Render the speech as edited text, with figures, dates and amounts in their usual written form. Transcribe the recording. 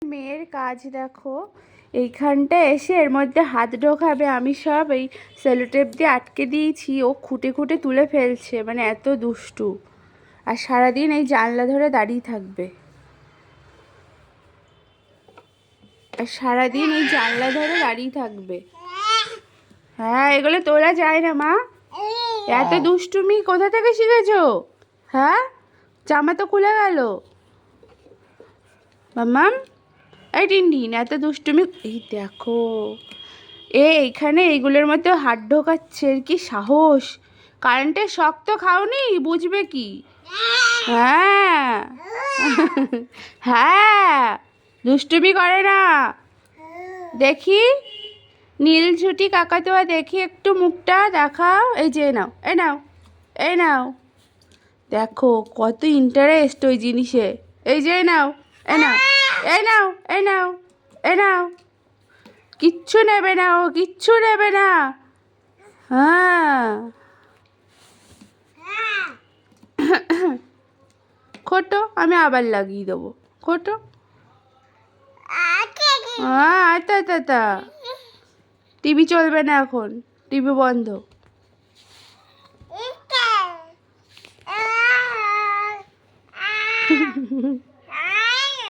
মেয়ের কাজ দেখো, এইখানটা এসে এর মধ্যে হাত ঢোকাবে, আমি সব এই সেলোটেপ দিয়ে আটকে দিয়েছি, ও খুঁটে খুঁটে তুলে ফেলছে, মানে এত দুষ্টু। আর সারাদিন এই জানলা ধরে দাঁড়িয়ে থাকবে, আর সারাদিন এই জানলা ধরে দাঁড়িয়ে থাকবে। হ্যাঁ, এগুলো তোলা যায় না মা। এত দুষ্টুমি কোথা থেকে শিখেছো? হ্যাঁ, জামা তো খুলে গেল। মাম্মাম, এই টিনটিন, এত দুষ্টুমি। এই দেখো, এইখানে এইগুলোর মধ্যে হাত ঢোকাচ্ছে, এর কি সাহস! কারেন্টের শক তো খাওনি, বুঝবে কি? হ্যাঁ হ্যাঁ, দুষ্টুমি করে না। দেখি নীল ঝুঁটি কাকাতুয়া, দেখি একটু মুখটা দেখাও। এই যে নাও, এই নাও, এই নাও। দেখো কত ইন্টারেস্ট ওই জিনিসে। এই যে নাও, এই নাও, এই নাও, এই নাও, এই নাও। কিচ্ছু নেবে না ও, কিচ্ছু নেবে না। হ্যাঁ, খোটো, আমি আবার লাগিয়ে দেবো। খোটো। হ্যাঁ, আচ্ছা আচ্ছা আচ্ছা। টিভি চলবে না এখন, টিভি বন্ধ।